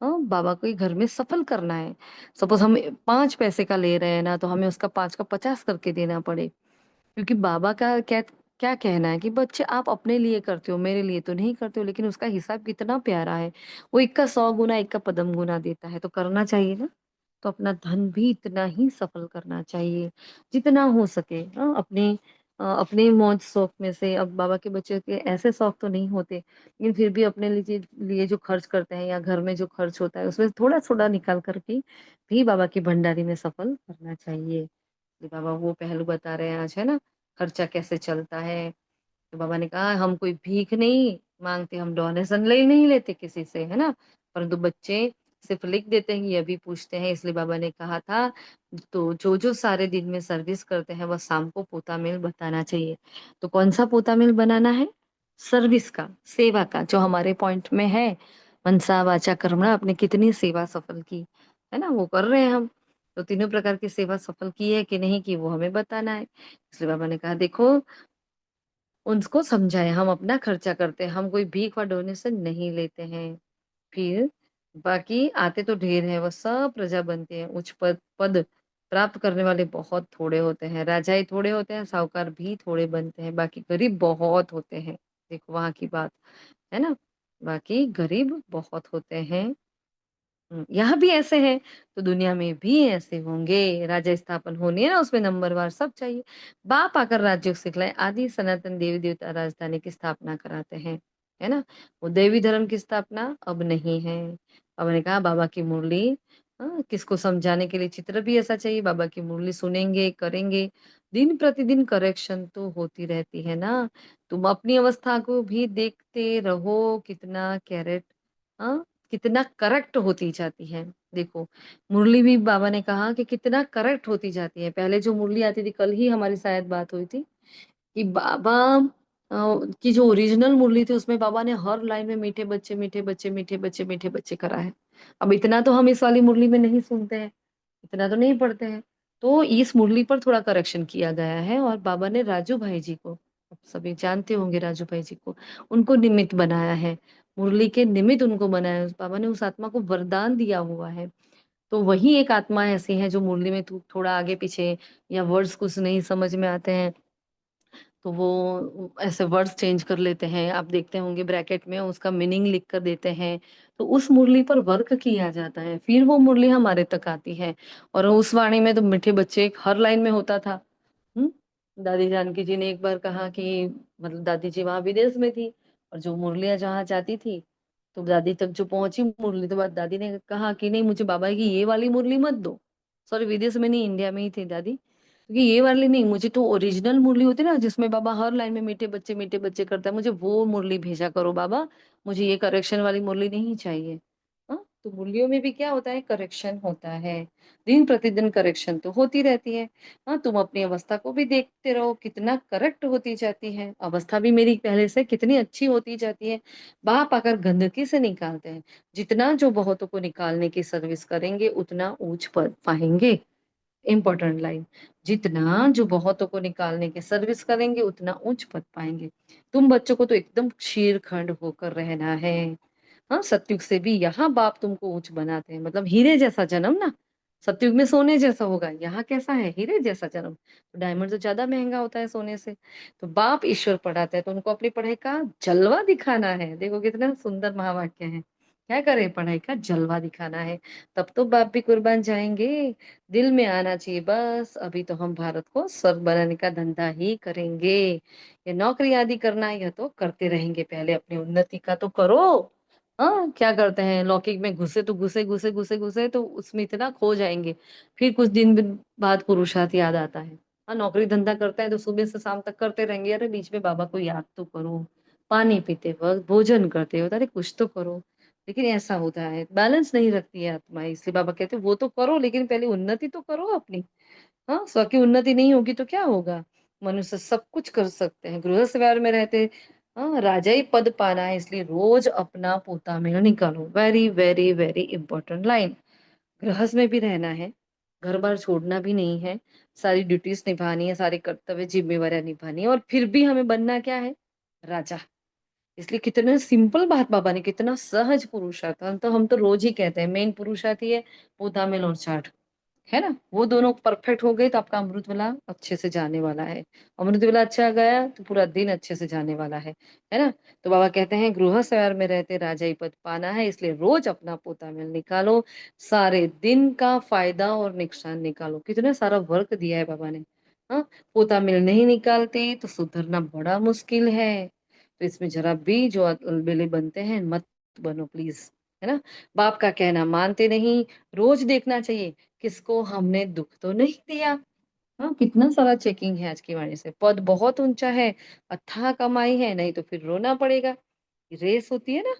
बाबा के घर में सफल करना है। सपोज़ हम 5 पैसे का ले रहे हैं ना, तो हमें उसका 5 का 50 करके देना पड़े। क्योंकि बाबा का क्या क्या कहना है कि बच्चे आप अपने लिए करते हो, मेरे लिए तो नहीं करते हो, लेकिन उसका हिसाब कितना प्यारा है। वो एक का 100 गुना, एक का पदम गुना देता है, तो करना चाहिए ना। तो अपना धन भी इतना ही सफल करना चाहिए, जितना हो सके। अपने मौज शौक में से, अब बाबा के बच्चे के ऐसे शौक तो नहीं होते, लेकिन फिर भी अपने लिए जो खर्च करते हैं या घर में जो खर्च होता है, उसमें थोड़ा-थोड़ा निकाल कर के भी बाबा की भंडारी में सफल करना चाहिए। कि बाबा वो पहलू बता रहे हैं आज, है ना? खर्चा कैसे चलता है। तो बाबा ने कहा हम कोई भीख नहीं माँगते, हम डोनेशन ले नहीं लेते किसी से, है ना? परंतु बच्चे सिर्फ़ लिख देते हैं, ये भी पूछते हैं, इसलिए बाबा ने कहा था तो जो-जो सारे दिन में सर्विस करते हैं, वह शाम को पोता मिल बताना चाहिए। तो कौन-सा पोता मिल बनाना है? सर्विस का, सेवा का, जो हमारे पॉइंट में है, मनसा वाचा कर्मणा, आपने कितनी सेवा सफल की, है ना? वो कर रहे हैं हम। तो तीनों प्रकार की सेवा सफल की है कि नहीं की, वो हमें बताना है। इसलिए बाबा ने कहा देखो, उनको समझाएँ, हम अपना खर्चा करते हैं, हम कोई भीख व डोनेशन नहीं लेते हैं। फिर बाकी आते तो ढेर हैं, वो सब प्रजा बनते हैं, उच्च पद प्राप्त करने वाले बहुत थोड़े होते हैं, राजाई थोड़े होते हैं, साहूकार भी थोड़े बनते हैं, बाकी गरीब बहुत होते हैं। देखो वहाँ की बात, है ना? बाकी गरीब बहुत होते हैं। यहाँ भी ऐसे हैं, तो दुनिया में भी ऐसे होंगे। राज्य स्थापन होनी है ना, उसमें नंबरवार सब चाहिए। बाप आकर राज्य सिखलाए, आदि सनातन देवी-देवता राजधानी की स्थापना कराते हैं, है ना? वो देवी धर्म की स्थापना अब नहीं है। बाबा ने कहा बाबा की मुरली हाँ, किसको समझाने के लिए चित्र भी ऐसा चाहिए, बाबा की मुरली सुनेंगे, करेंगे। दिन प्रतिदिन करेक्शन तो होती रहती है ना। तुम अपनी अवस्था को भी देखते रहो, कितना कैरेट कितना करेक्ट होती जाती है। देखो, मुरली भी बाबा ने कहा कि कितना करेक्ट होती जाती है। पहले जो मुरली आती थी, कल ही हमारी शायद बात हुई थी कि बाबा अ, की जो ओरिजिनल मुरली थी उसमें बाबा ने हर लाइन में मीठे बच्चे, मीठे बच्चे, मीठे बच्चे, मीठे बच्चे करा है। अब इतना तो हम इस वाली मुरली में नहीं सुनते हैं, इतना तो नहीं पढ़ते हैं। तो इस मुरली पर थोड़ा करेक्शन किया गया है और बाबा ने राजू भाई जी को, आप सभी जानते होंगे राजू भाई जी को, उनको निमित्त बनाया है। मुरली के निमित्त उनको बनाया है। बाबा ने उस आत्मा को वरदान दिया हुआ है। तो वही एक आत्मा ऐसी है जो मुरली में थोड़ा आगे पीछे या वर्ड्स कुछ नहीं समझ में आते हैं तो वो ऐसे वर्ड्स चेंज कर लेते हैं। आप देखते होंगे ब्रैकेट में उसका मीनिंग लिख कर देते हैं। तो उस मुरली पर वर्क किया जाता है, फिर वो मुरली हमारे तक आती है। और उस वाणी में तो मीठे बच्चे हर लाइन में होता था। हम्म दादी जानकी जी ने एक बार कहा कि मतलब दादी जी वहां विदेश में थी और जो मुरलियां जहाँ जाती थी तो दादी तक जो पहुंची मुरली तो बाद दादी ने कहा कि नहीं, मुझे बाबा की ये वाली मुरली मत दो। सॉरी, विदेश में नहीं, इंडिया में ही थी दादी। क्योंकि ये वाली नहीं, मुझे तो ओरिजिनल मुरली होती है ना जिसमें बाबा हर लाइन में मीठे बच्चे करता है, मुझे वो मुरली भेजा करो बाबा। मुझे ये करेक्शन वाली मुरली नहीं चाहिए। हाँ, तो मुरलियों में भी क्या होता है, करेक्शन होता है। दिन प्रतिदिन करेक्शन तो होती रहती है। हाँ, तुम अपनी अवस्था को भी देखते रहो, कितना करेक्ट होती जाती है। अवस्था भी मेरी पहले से कितनी अच्छी होती जाती है। बाप आकर गंदगी से निकालते हैं। जितना जो बहुतों को निकालने की सर्विस करेंगे उतना ऊंच पद पाएंगे। इम्पोर्टेंट लाइन, जितना जो बहुतों को निकालने की सर्विस करेंगे उतना उच्च पद पाएंगे। तुम बच्चों को तो एकदम शीरखंड होकर रहना है। हाँ, सतयुग से भी यहाँ बाप तुमको उच्च बनाते हैं, मतलब हीरे जैसा जन्म ना। सतयुग में सोने जैसा होगा, यहाँ कैसा है, हीरे जैसा जन्म। तो डायमंड तो ज्यादा महंगा होता है सोने से। तो बाप ईश्वर पढ़ाते हैं तो उनको अपनी पढ़ाई का जलवा दिखाना है। देखो कितना सुंदर महावाक्य है। क्या करे, पढ़ाई का जलवा दिखाना है। तब तो बाप भी कुर्बान जाएंगे। दिल में आना चाहिए बस, अभी तो हम भारत को स्वर्ग बनाने का धंधा ही करेंगे। ये नौकरी आदि करना है, यह तो करते रहेंगे, पहले अपनी उन्नति का तो करो। हाँ, क्या करते हैं, लौकिक में घुसे तो घुसे घुसे घुसे घुसे तो उसमें इतना खो जाएंगे। फिर कुछ दिन बाद पुरुषार्थ याद आता है। हाँ, नौकरी धंधा करते हैं तो सुबह से शाम तक करते रहेंगे, अरे बीच में बाबा को याद तो करो। पानी पीते वक्त, भोजन करते वक्त, अरे कुछ तो करो। लेकिन ऐसा होता है, बैलेंस नहीं रखती है आत्मा, इसलिए बाबा कहते हैं वो तो करो लेकिन पहले उन्नति तो करो अपनी। हाँ, स्व की उन्नति नहीं होगी तो क्या होगा। मनुष्य सब कुछ कर सकते हैं, गृहस्थ व्यवहार में रहते। हाँ, राजाई पद पाना है, इसलिए रोज अपना पोता मेल निकालो। Very very very important line. गृहस्थ में भी रहना है, घर बार छोड़ना भी नहीं है। सारी ड्यूटीज निभानी है, सारे कर्तव्य जिम्मेवारियां निभानी है, और फिर भी हमें बनना क्या है, राजा। इसलिए कितने सिंपल बात बाबा ने, कितना सहज पुरुषार्थ। हम तो रोज ही कहते हैं मेन पुरुषार्थ ही है पोता में और चाट, है ना। वो दोनों परफेक्ट हो गए तो आपका अमृत वेला अच्छे से जाने वाला है। अमृत वेला अच्छा गया तो पूरा दिन अच्छे से जाने वाला है ना। तो बाबा कहते हैं गृहस्थ व्यवहार में रहते राजाई पद पाना है, इसलिए रोज अपना पोता मेल निकालो। सारे दिन का फायदा और नुकसान निकालो। कितना सारा वर्क दिया है बाबा ने। हाँ, पोता मेल नहीं निकालते तो सुधरना बड़ा मुश्किल है। तो इसमें जरा भी जो अलबेले बनते हैं मत बनो प्लीज, है ना। बाप का कहना मानते नहीं। रोज देखना चाहिए किसको हमने दुख तो नहीं दिया। हाँ, कितना सारा चेकिंग है आज की वाणी से। पद बहुत ऊंचा है, अथाह कमाई है, नहीं तो फिर रोना पड़ेगा। रेस होती है ना।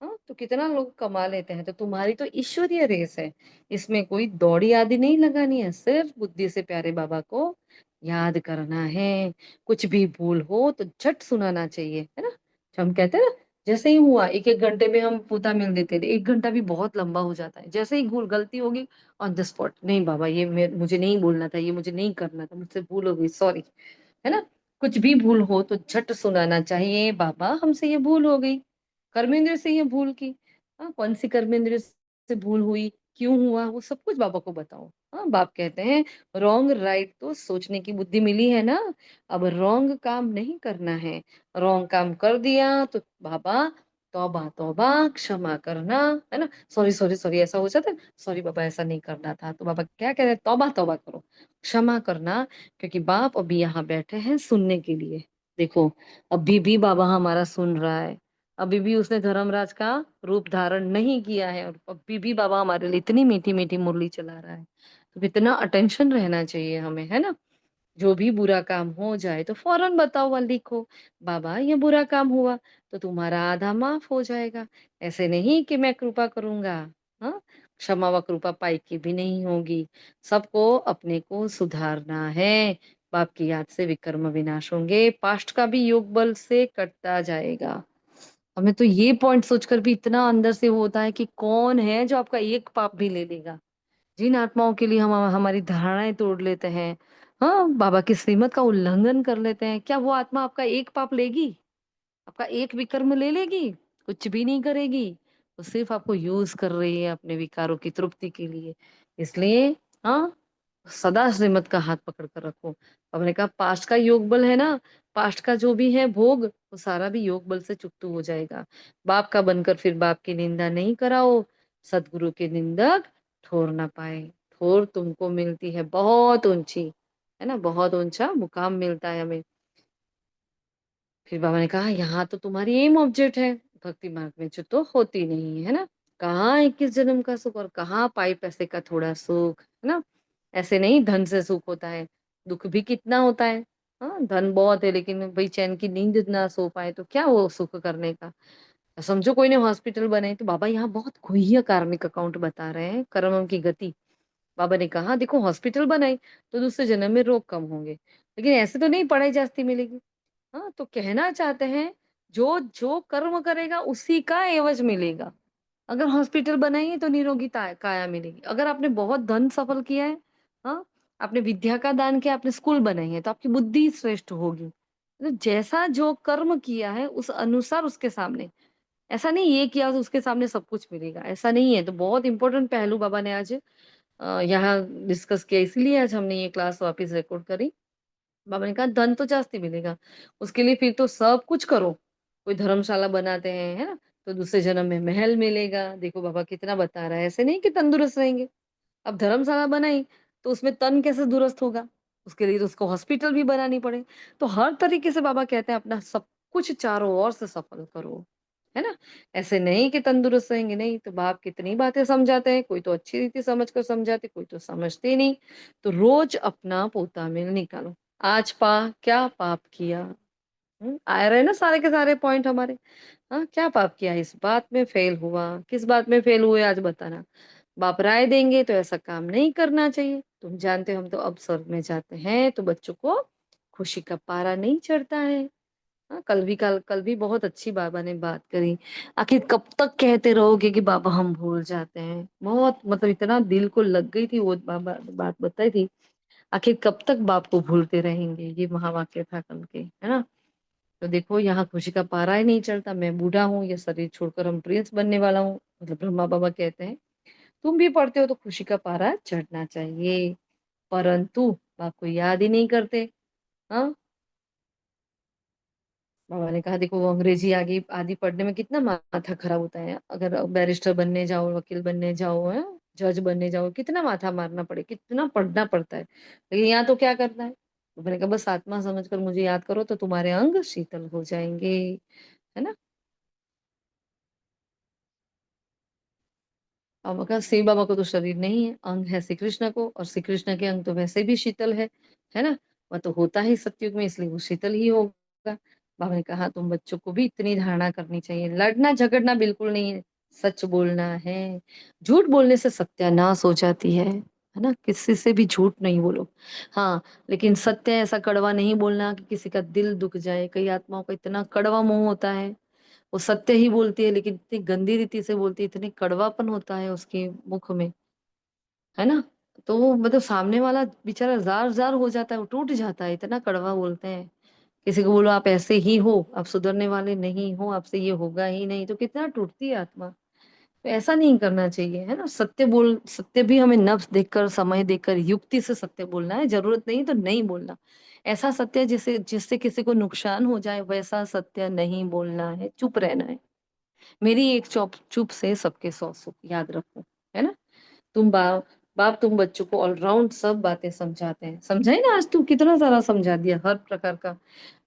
हाँ, तो कितना लोग कमा लेते हैं, तो तुम्हारी तो ईश्वरीय रेस है। इसमें कोई दौड़ी आदि नहीं लगानी है, सिर्फ बुद्धि से प्यारे बाबा को याद करना है। कुछ भी भूल हो तो झट सुनाना चाहिए, है ना। जो हम कहते हैं ना, जैसे ही हुआ एक एक घंटे में हम पूता मिल देते थे, एक घंटा भी बहुत लंबा हो जाता है। जैसे ही भूल गलती होगी ऑन द स्पॉट, नहीं बाबा ये मुझे नहीं बोलना था, ये मुझे नहीं करना था, मुझसे भूल हो गई, सॉरी, है ना। कुछ भी भूल हो तो झट सुनाना चाहिए, बाबा हमसे ये भूल हो गई। कर्मेंद्र से ये भूल की, हाँ, कौन सी कर्मेंद्र से भूल हुई, क्यों हुआ, वो सब कुछ बाबा को बताओ। हाँ, बाप कहते हैं रॉन्ग राइट तो सोचने की बुद्धि मिली है ना, अब रॉन्ग काम नहीं करना है। रॉन्ग काम कर दिया तो बाबा तौबा तौबा, क्षमा करना, है ना। सॉरी सॉरी सॉरी, ऐसा हो जाता है, सॉरी बाबा ऐसा नहीं करना था, तो बाबा क्या कह रहे हैं, तौबा तौबा करो, क्षमा करना। क्योंकि बाप अभी यहाँ बैठे हैं सुनने के लिए। देखो, अभी भी बाबा हमारा सुन रहा है। अभी भी उसने धर्मराज का रूप धारण नहीं किया है और अभी भी बाबा हमारे लिए इतनी मीठी मीठी मुरली चला रहा है। तो कितना अटेंशन रहना चाहिए हमें, है ना? जो भी बुरा काम हो जाए तो फौरन बताओ व लिखो, बाबा ये बुरा काम हुआ तो तुम्हारा आधा माफ हो जाएगा। ऐसे नहीं कि मैं कृपा करूंगा। हाँ, क्षमा व कृपा पाई की भी नहीं होगी। सबको अपने को सुधारना है। बाप की याद से विकर्म विनाश होंगे, पास्ट का भी योग बल से कटता जाएगा। हमें तो ये पॉइंट सोचकर भी इतना अंदर से वो होता है कि कौन है जो आपका एक पाप भी ले लेगा। जिन आत्माओं के लिए हम हमारी धारणाएं तोड़ लेते हैं, हाँ, बाबा की श्रीमत का उल्लंघन कर लेते हैं, क्या वो आत्मा आपका एक पाप लेगी? आपका एक विकर्म ले लेगी? कुछ भी नहीं करेगी। वो सिर्फ आपको यूज कर रही है अपने विकारों की तृप्ति के लिए। इसलिए हाँ, सदा श्रीमत का हाथ पकड़ कर रखो। हमने कहा पास्ट का योग बल है ना, पास्ट का जो भी है भोग, वो सारा भी योग बल से चुकतू हो जाएगा। बाप का बनकर फिर बाप की निंदा नहीं कराओ। सदगुरु के निंदक ठोर ना पाए। ठोर तुमको मिलती है बहुत ऊंची, है ना, बहुत ऊंचा मुकाम मिलता है हमें। फिर बाबा ने कहा यहाँ तो तुम्हारी एम ऑब्जेक्ट है, भक्ति मार्ग में जो तो होती नहीं है ना। कहाँ 21 जन्म का सुख और कहाँ पाई पैसे का थोड़ा सुख, है ना। ऐसे नहीं धन से सुख होता है, दुख भी कितना होता है। हाँ, धन बहुत है लेकिन भाई चैन की नींद ना सो पाए तो क्या वो सुख करने का। समझो कोई ने हॉस्पिटल बनाए तो बाबा यहाँ बहुत गुह्य कार्मिक अकाउंट बता रहे हैं, कर्मों की गति। बाबा ने कहा देखो हॉस्पिटल बनाई तो दूसरे जन्म में रोग कम होंगे, लेकिन ऐसे तो नहीं पढ़ाई जास्ती मिलेगी। हाँ, तो कहना चाहते हैं जो जो कर्म करेगा उसी का एवज मिलेगा। अगर हॉस्पिटल बनाई तो निरोगी काया मिलेगी। अगर आपने बहुत धन सफल किया है, हाँ, आपने विद्या का दान किया, आपने स्कूल बनाई है तो आपकी बुद्धि श्रेष्ठ होगी। तो जैसा जो कर्म किया है उस अनुसार उसके सामने, ऐसा नहीं ये किया तो उसके सामने सब कुछ मिलेगा, ऐसा नहीं है। तो बहुत इंपॉर्टेंट पहलू बाबा ने आज यहाँ डिस्कस किया, इसलिए आज हमने ये क्लास वापस रिकॉर्ड करी। बाबा ने कहा धन तो जास्ती मिलेगा, उसके लिए फिर तो सब कुछ करो। कोई धर्मशाला बनाते हैं, है ना, तो दूसरे जन्म में महल मिलेगा। देखो बाबा कितना बता रहा है, ऐसे नहीं कि तंदुरुस्त रहेंगे। अब धर्मशाला बनाई तो उसमें तन कैसे दुरुस्त होगा? उसके लिए तो उसको हॉस्पिटल भी बनानी पड़े। तो हर तरीके से बाबा कहते हैं अपना सब कुछ चारों ओर से सफल करो, है ना। ऐसे नहीं कि तंदुरुस्त रहेंगे, नहीं तो बाप कितनी बातें समझाते हैं, कोई तो अच्छी रीति समझ कर समझाते, कोई तो समझते ही नहीं। तो रोज अपना पोता मेल निकालो। आज क्या पाप किया। आ रहे हैं ना सारे के सारे पॉइंट हमारे। हाँ, क्या पाप किया, इस बात में फेल हुआ, किस बात में फेल हुए आज बताना। बाप राय देंगे तो ऐसा काम नहीं करना चाहिए। तुम जानते हो हम तो अब स्वर्ग में जाते हैं तो बच्चों को खुशी का पारा नहीं चढ़ता है। हाँ, कल भी बहुत अच्छी बाबा ने बात करी। आखिर कब तक कहते रहोगे कि बाबा हम भूल जाते हैं। बहुत मतलब इतना दिल को लग गई थी वो बाबा बात बताई थी। आखिर कब तक बाप को भूलते रहेंगे, ये महावाक्य था कल के, है ना। तो देखो यहाँ खुशी का पारा ही नहीं चढ़ता। मैं बूढ़ा हूँ, ये शरीर छोड़कर हम प्रिंस बनने वाला हूँ, मतलब ब्रह्मा बाबा कहते हैं। तुम भी पढ़ते हो तो खुशी का पारा चढ़ना चाहिए, परंतु बाप को याद ही नहीं करते। हाँ, बाबा ने कहा देखो वो अंग्रेजी आगे आदि पढ़ने में कितना माथा खराब होता है। अगर बैरिस्टर बनने जाओ, वकील बनने जाओ, है, जज बनने जाओ, कितना माथा मारना पड़े, कितना पढ़ना पड़ता है। लेकिन यहाँ तो क्या करना है। तो मैंने कहा बस आत्मा समझकर मुझे याद करो तो तुम्हारे अंग शीतल हो जाएंगे, है ना। बाबा का शिव बाबा को तो शरीर नहीं है, अंग है श्री कृष्ण को, और श्री कृष्ण के अंग तो वैसे भी शीतल है ना। वह तो होता ही सतयुग में, इसलिए वो शीतल ही होगा। बाबा ने कहा तुम बच्चों को भी इतनी धारणा करनी चाहिए, लड़ना झगड़ना बिल्कुल नहीं है, सच बोलना है। झूठ बोलने से सत्यानाश हो जाती है ना। किसी से भी झूठ नहीं बोलो। हाँ, लेकिन सत्य ऐसा कड़वा नहीं बोलना कि किसी का दिल दुख जाए। कई आत्माओं का इतना कड़वा मुंह होता है, वो सत्य ही बोलती है लेकिन इतनी गंदी रीति से बोलती है, इतनी कड़वापन होता है उसके मुख में, है ना। तो वो मतलब सामने वाला बेचारा जार जार हो जाता है, वो टूट जाता है, इतना कड़वा बोलते हैं। किसी को बोलो आप ऐसे ही हो, आप सुधरने वाले नहीं हो, आपसे ये होगा ही नहीं, तो कितना टूटती है आत्मा। तो ऐसा नहीं करना चाहिए, है ना। सत्य भी हमें नफ्स देखकर, समय देखकर, युक्ति से सत्य बोलना है। जरूरत नहीं तो नहीं बोलना। ऐसा सत्य जिससे जिससे किसी को नुकसान हो जाए वैसा सत्य नहीं बोलना है, चुप रहना है। मेरी एक चुप चुप से सबके 100 सुख, याद रखो, है ना। तुम बाप तुम बच्चों को ऑलराउंड सब बातें समझाते हैं। समझाई ना, आज तू कितना सारा समझा दिया हर प्रकार का।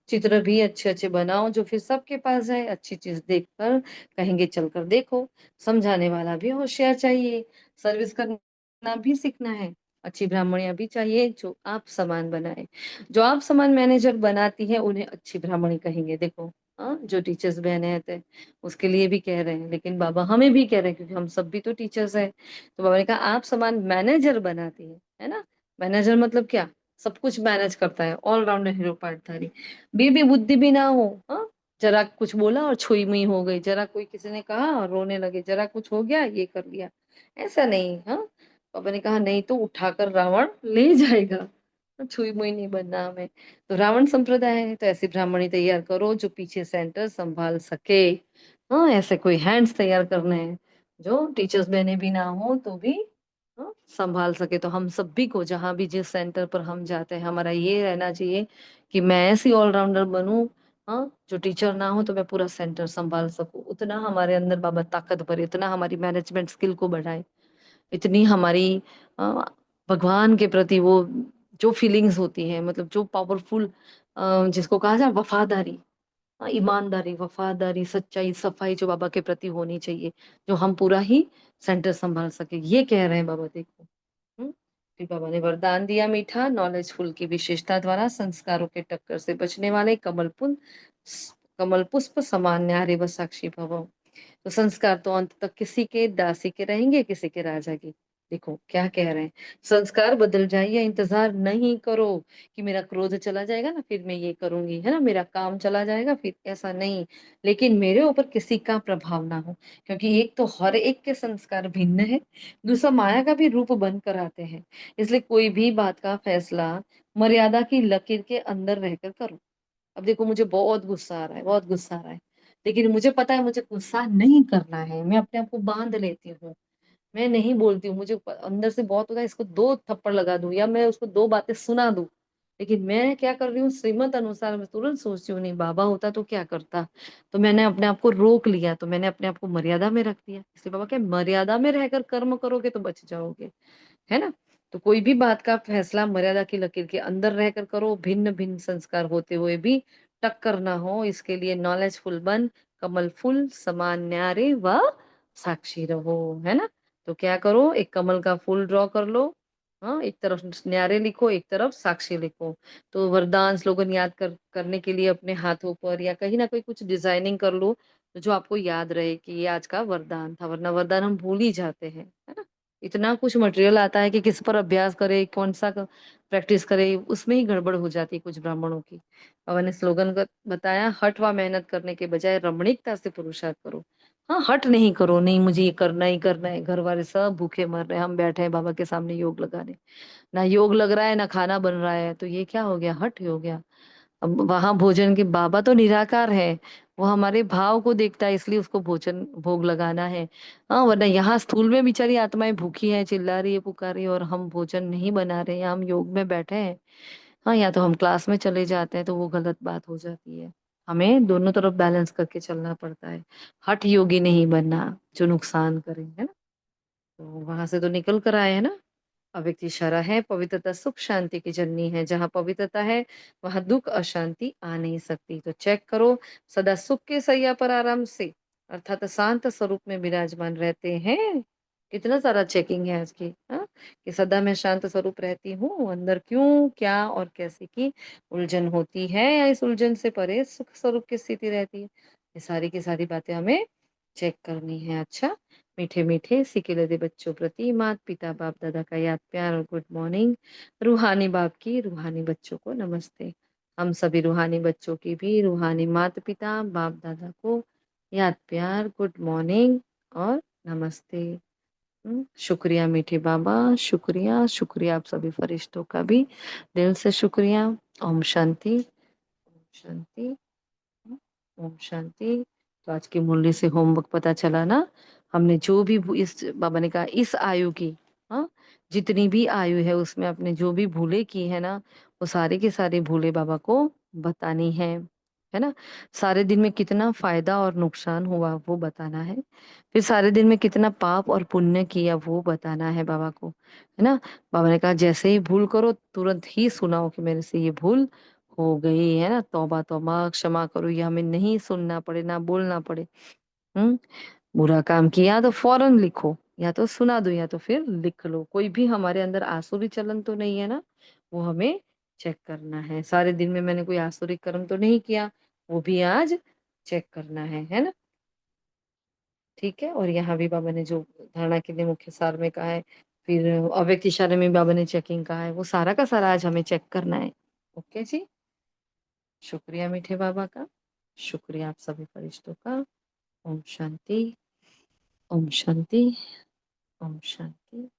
चित्र भी अच्छे-अच्छे बनाओ जो फिर सबके पास जाए, अच्छी चीज़ देखकर कहेंगे चलकर देखो, समझाने वाला भी होशियार चाहिए, सर्विस करना भी सीखना है, अच्छी ब्राह्मणियाँ भी चाहिए जो आप समान बनाए। जो आप समान मैनेजर बनाती है उन्हें अच्छी ब्राह्मणी कहेंगे देखो, हाँ, जो टीचर्स बहनें हैं ते उसके लिए भी कह रहे हैं, लेकिन बाबा हमें भी कह रहे हैं क्योंकि हम सब भी तो टीचर्स हैं। तो बाबा ने कहा आप समान मैनेजर बनाती है ना? मैनेजर मतलब क्या? सब कुछ मैनेज करता है, ऑल-राउंडर हीरो पार्टधारी। बीबी बुद्धि भी ना हो, हाँ? ज़रा कुछ बोला और छुई-मुई हो गई, ज़रा कोई किसी ने कहा और रोने लगे, ज़रा कुछ हो गया ये कर लिया, ऐसा नहीं, हाँ? पापा ने कहा नहीं तो उठाकर रावण ले जाएगा, छुई-मुई नहीं बनना हमें। तो रावण संप्रदाय है, तो ऐसी ब्राह्मणी तैयार करो जो पीछे सेंटर सँभाल सके। हाँ, ऐसे कोई हैंड्स तैयार करने हैं, जो टीचर्स बहनें भी ना हो तो भी सँभाल सके। तो हम सभी को जहाँ भी जिस सेंटर पर हम जाते हैं, हमारा ये रहना चाहिए कि मैं ऐसी ऑलराउंडर बनूँ, हाँ, जो टीचर ना हो तो मैं पूरा सेंटर सँभाल सकूँ। उतना हमारे अंदर बाबा ताकत भरे, इतना हमारी मैनेजमेंट स्किल को बढ़ाए, इतनी हमारी अ, भगवान के प्रति वो जो फीलिंग्स होती हैं मतलब जो पावरफुल जिसको कहा जाए वफ़ादारी, ईमानदारी, वफ़ादारी, सच्चाई, सफाई जो बाबा के प्रति होनी चाहिए, जो हम पूरा ही सेंटर सँभाल सकें। ये कह रहे हैं बाबा देखो। हुँ? फिर बाबा ने वरदान दिया मीठा, नॉलेजफुल की विशेषता द्वारा संस्कारों के टक्कर से बचने वाले कमल पुष्प समान न्यारे व साक्षी भव। तो संस्कार तो अंत तक किसी के दासी के रहेंगे, किसी के राजा के। देखो क्या कह रहे हैं, संस्कार बदल जाए या इंतज़ार नहीं करो कि मेरा क्रोध चला जाएगा ना फिर मैं ये करूँगी, है ना? मेरा काम चला जाएगा फिर ऐसा नहीं, लेकिन मेरे ऊपर किसी का प्रभाव ना हो। क्योंकि एक तो हर एक के संस्कार भिन्न है, दूसरा माया का भी रूप बनकर आते हैं। इसलिए कोई भी बात का फैसला मर्यादा की लकीर के अंदर रहकर करो। अब देखो मुझे बहुत गुस्सा आ रहा है, बहुत गुस्सा आ रहा है। लेकिन मुझे पता है मुझे गुस्सा नहीं करना है, मैं अपने आप को बाँध लेती हूँ। मैं नहीं बोलती हूँ, मुझे अंदर से बहुत होता है इसको 2 थप्पड़ लगा दूँ या मैं उसको 2 बातें सुना दूँ। लेकिन मैं क्या कर रही हूँ श्रीमत अनुसार मैं तुरंत सोचती हूँ नहीं बाबा होता तो क्या करता? तो मैंने अपने आप को रोक लिया, तो मैंने अपने आप को मर्यादा में रख दिया। इसलिए बाबा क्या मर्यादा में रहकर कर्म करोगे तो बच जाओगे। है ना? तो कोई भी बात का फैसला मर्यादा की लकीर के अंदर रहकर करो, भिन्न-भिन्न संस्कार होते हुए भी टक्कर ना हो, इसके लिए नॉलेजफुल बन, कमल फूल समान न्यारे व साक्षी रहो, है ना? तो क्या करो, एक कमल का फूल ड्रॉ कर लो, हाँ? एक तरफ न्यारे लिखो, एक तरफ साक्षी लिखो। तो वरदान स्लोगन याद करने के लिए अपने हाथों पर या कहीं न कहीं कुछ डिज़ाइनिंग कर लो, जो आपको याद रहे कि ये आज का वरदान था, वरना वरदान हम भूल ही जाते हैं, है ना? इतना कुछ मटेरियल आता है कि किस पर अभ्यास करें, कौन-सा क प्रैक्टिस करें, उसमें ही गड़बड़ हो जाती है कुछ ब्राह्मणों की। बाबा ने स्लोगन बताया, "हठ व मेहनत करने के बजाय रमणीकता से पुरुषार्थ करो।" हाँ, हठ नहीं करो, नहीं मुझे ये करना ही करना है, घर वाले सब भूखे मर रहे हैं, हम बैठे हैं बाबा के सामने योग लगाने। ना योग लग रहा है, ना खाना बन रहा है, तो ये क्या हो गया? हठ हो गया। अब वहाँ भोजन के बाबा तो निराकार है, वो हमारे भाव को देखता है इसलिए उसको भोजन भोग लगाना है। हाँ, वरना यहाँ स्थूल में बेचारी आत्माएँ भूखी हैं, चिल्ला रही है, पुकार रही है और हम भोजन नहीं बना रहे हैं, या हम योग में बैठे हैं। हाँ, या तो हम क्लास में चले जाते हैं तो वो गलत बात हो जाती है। हमें दोनों तरफ बैलेंस करके चलना पड़ता है। हठ योगी नहीं बनना, जो नुकसान करे, है ना? तो वहाँ से तो निकल कर आए हैं ना? अव्यक्त इशारा है पवित्रता सुख शांति की जननी है जहाँ पवित्रता है वहां दुख अशांति आ नहीं सकती तो चेक करो सदा सुख के सैया पर आराम से अर्थात शांत स्वरूप में विराजमान रहते हैं कितना सारा चेकिंग है आज की हाँ कि सदा मैं शांत स्वरूप रहती हूँ अंदर क्यों क्या और कैसे की उलझन होती है या इस उलझन से परे सुख स्वरूप की स्थिति रहती है ये सारी की सारी बातें हमें चेक करनी है अच्छा मीठे-मीठे सिके-लदे बच्चों प्रति माता-पिता, बाप-दादा का याद प्यार और गुड मॉर्निंग। रूहानी बाप की रूहानी बच्चों को नमस्ते। हम सभी रूहानी बच्चों की भी रूहानी माता-पिता, बाप-दादा को याद प्यार, गुड मॉर्निंग और नमस्ते। शुक्रिया मीठे बाबा, शुक्रिया, शुक्रिया आप सभी फरिश्तों का भी दिल से शुक्रिया। ओम शांति, ओम शांति। ओम शांति। तो आज की मुरली से होमवर्क पता चला ना, हमने जो भी इस बाबा ने कहा इस आयु की हाँ, जितनी भी आयु है उसमें आपने जो भी भूलें की है ना, वो सारी की सारी भूलें बाबा को बतानी है ना? सारे दिन में कितना फ़ायदा और नुकसान हुआ वो बताना है। फिर सारे दिन में कितना पाप और पुण्य किया वो बताना है बाबा को, है ना? बाबा ने कहा जैसे ही भूल करो तुरंत ही सुनाओ कि मेरे से ये भूल हो गई है ना, तौबा तौबा, क्षमा करो, ये हमें नहीं सुनना पड़े, ना बोलना पड़े। हम्म। बुरा काम किया तो फौरन लिखो, या तो सुना दो या तो फिर लिख लो। कोई भी हमारे अंदर आसुरी चलन तो नहीं है ना, वो हमें चेक करना है। सारे दिन में मैंने कोई आसुरी कर्म तो नहीं किया, वो भी आज चेक करना है ना। ठीक है। और यहाँ भी बाबा ने जो धारणा के लिए मुख्य सार में कहा है, फिर अव्यक्त इशारे में बाबा ने चेकिंग कहा है, वो सारा का सारा आज हमें चेक करना है। ओके जी। शुक्रिया मीठे बाबा का, शुक्रिया आप सभी फरिश्तों का। ओम शांति, ओम शांति, ओम शांति।